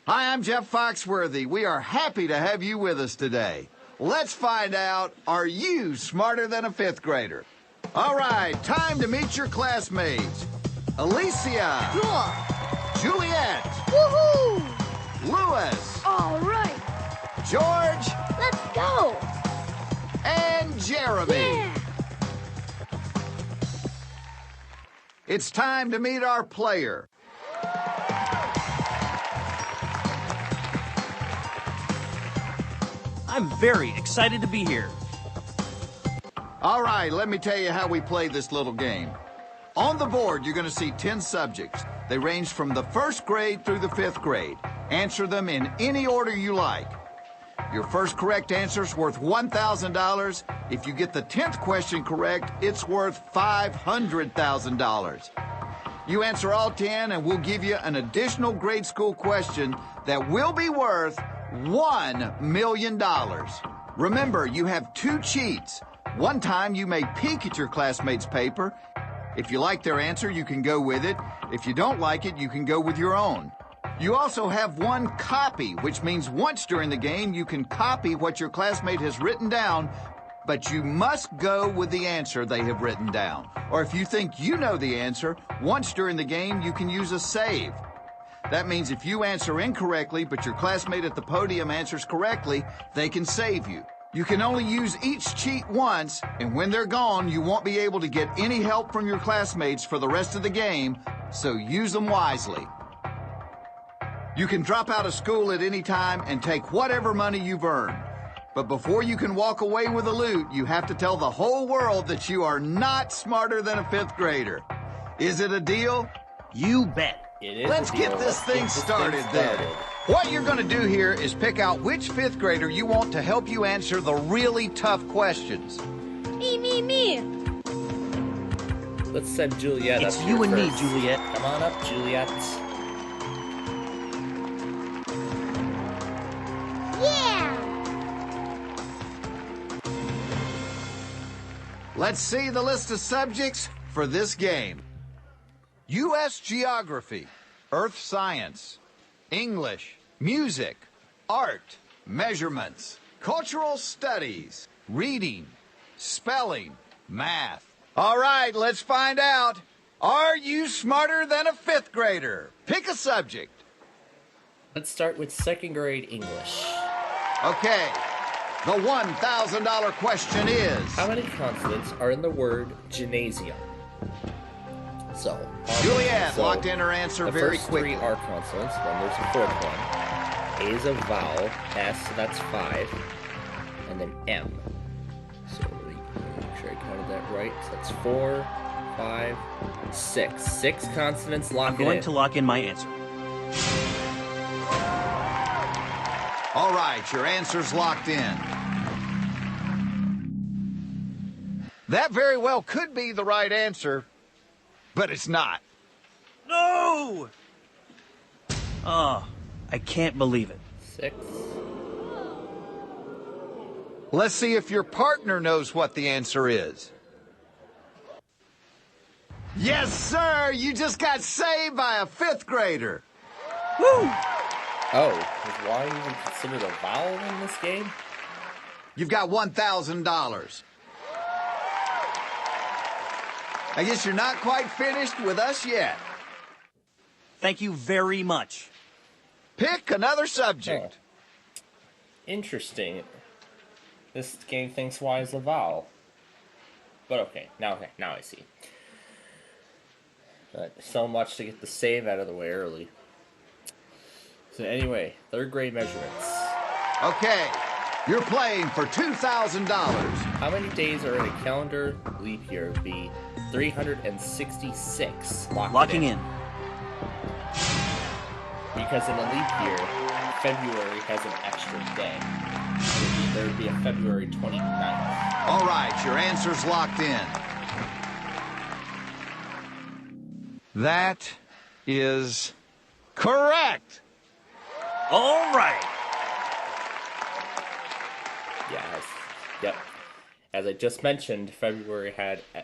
Hi, I'm Jeff Foxworthy. We are happy to have you with us today. Let's find out, are you smarter than a fifth grader? All right, time to meet your classmates. Alicia. Cool. Juliet. Woohoo! Louis. All right. George. Let's go. And Jeremy. Yeah. It's time to meet our player. I'm very excited to be here. All right, let me tell you how we play this little game. On the board, you're going to see 10 subjects. They range from the first grade through the fifth grade. Answer them in any order you like. Your first correct answer is worth $1,000. If you get the 10th question correct, it's worth $500,000. You answer all 10 and we'll give you an additional grade school question that will be worth $1 million. Remember, you have 2 cheats. One time you may peek at your classmates' paper. If you like their answer, you can go with it. If you don't like it, you can go with your own. You also have 1 copy, which means once during the game you can copy what your classmate has written down, but you must go with the answer they have written down. Or if you think you know the answer, once during the game you can use a save. That means if you answer incorrectly, but your classmate at the podium answers correctly, they can save you. You can only use each cheat once, and when they're gone, you won't be able to get any help from your classmates for the rest of the game, so use them wisely. You can drop out of school at any time and take whatever money you've earned. But before you can walk away with the loot, you have to tell the whole world that you are not smarter than a fifth grader. Is it a deal? You bet. Let's get this thing started then. What you're going to do here is pick out which fifth grader you want to help you answer the really tough questions. Me. Let's send Juliet It's up you here and first. me, Juliet. Come on up, Juliet. Yeah. Let's see the list of subjects for this game. U.S. Geography, Earth Science, English, Music, Art, Measurements, Cultural Studies, Reading, Spelling, Math. All right, let's find out. Are you smarter than a fifth grader? Pick a subject. Let's start with second grade English. Okay, the $1,000 question is... How many consonants are in the word gymnasium? So, Juliet locked in her answer very quickly. The first 3 are consonants, then there's a 4th one. A is a vowel, S, so that's 5, and then M. So, make sure I counted that right. So that's 4, 5, 6. 6 consonants, lock I'm it going in. to lock in my answer. All right, your answer's locked in. That very well could be the right answer, but it's not. No! Oh, I can't believe it. 6. Let's see if your partner knows what the answer is. Yes, sir! You just got saved by a fifth grader. Woo! Oh, is Y even considered a vowel in this game? You've got $1,000. I guess you're not quite finished with us yet. Thank you very much. Pick another subject. Oh. Interesting. This game thinks Y is a vowel. But okay, now I see. But so much to get the save out of the way early. So anyway, third grade measurements. Okay, you're playing for $2,000. How many days are in a calendar leap year would be 366. Locking in. Because in a leap year, February has an extra day. So there would be a February 29th. All right, your answer's locked in. That is correct. All right. Yep. As I just mentioned, February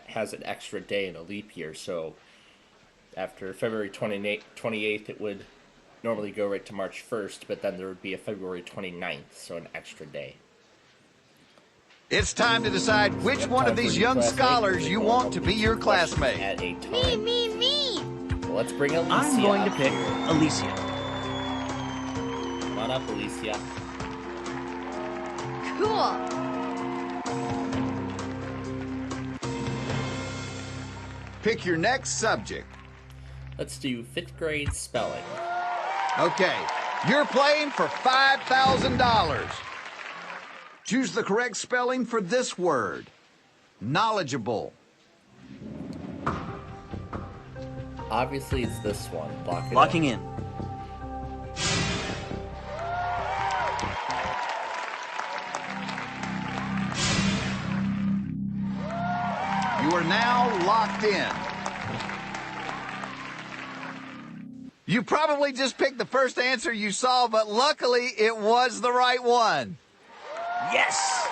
has an extra day in a leap year, so after February 28th, it would normally go right to March 1st, but then there would be a February 29th, so an extra day. It's time to decide which one of these young scholars you want to be your classmate. At a Me, time. me. So let's bring Alicia. I'm going to up pick here. Alicia. Come on up, Alicia. Cool. Pick your next subject. Let's do 5th grade spelling. Okay, you're playing for $5,000. Choose the correct spelling for this word. Knowledgeable. Obviously, it's this one. Lock it Locking in. in. You are now locked in. You probably just picked the first answer you saw, but luckily it was the right one. Yes!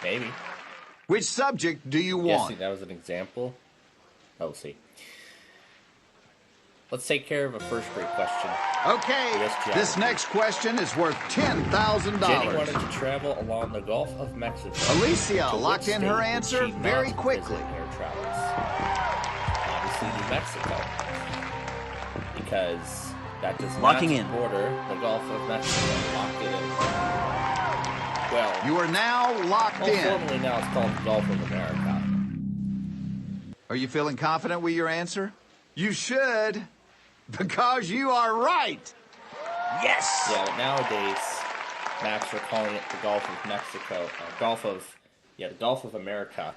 Maybe. Which subject do you Guessing want? that was an example. Oh, see. Let's take care of a 1st grade question. Okay, Yes, geography. this next question is worth Jenny $10,000. wanted to travel along the Gulf of Mexico. Alicia To locked which in her state did answer she not very visit quickly. air travels? Obviously, New Mexico. Because that does Locking not in. border the Gulf of Mexico. Lock it in. Well, You are now locked in. formally now it's called the Gulf of America. Are you feeling confident with your answer? You should, because you are right. Yes! Yeah, but nowadays, maps are calling it the Gulf of Mexico, the Gulf of America.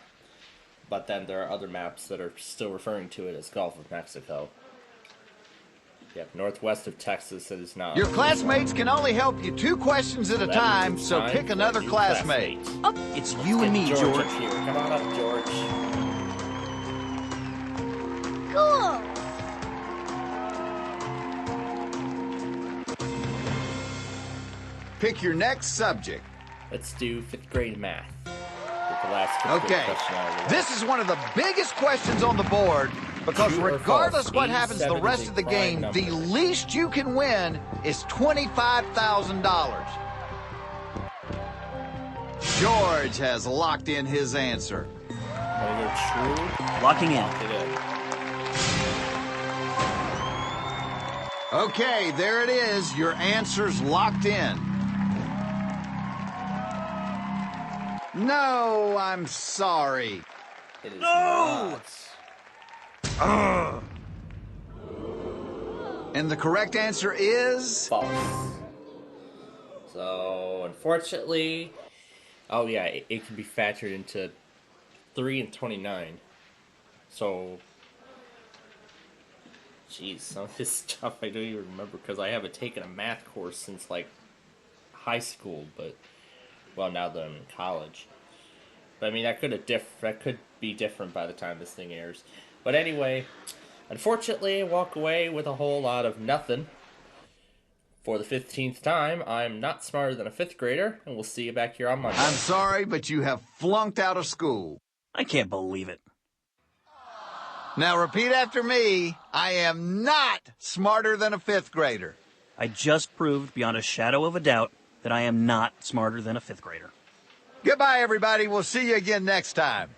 But then there are other maps that are still referring to it as Gulf of Mexico. Yep, northwest of Texas it is now. Your classmates can only help you 2 questions at a That time, means it's so time pick for a another new classmate. Oh, it's you and me, Get George. up here. Come on up, George. Cool. Pick your next subject. Let's do 5th grade math. Get the last 5th grade Okay, question out of the way. this is one of the biggest questions on the board because True or regardless false, what happens the 87 rest is a of the prime game, number. the least you can win is $25,000. George has locked in his answer. Wanna go true? Locking in. Lock it in. Okay, there it is. Your answer's locked in. No, I'm sorry. It is No! not. And the correct answer is... False. So, unfortunately, oh yeah, it can be factored into 3 and 29. So, jeez, some of this stuff I don't even remember because I haven't taken a math course since like high school, but well, now that I'm in college. But I mean, that could be different by the time this thing airs. But anyway, unfortunately, I walk away with a whole lot of nothing. For the 15th time, I'm not smarter than a 5th grader, and we'll see you back here on Monday. I'm sorry, but you have flunked out of school. I can't believe it. Now repeat after me. I am not smarter than a 5th grader. I just proved beyond a shadow of a doubt that I am not smarter than a 5th grader. Goodbye, everybody. We'll see you again next time.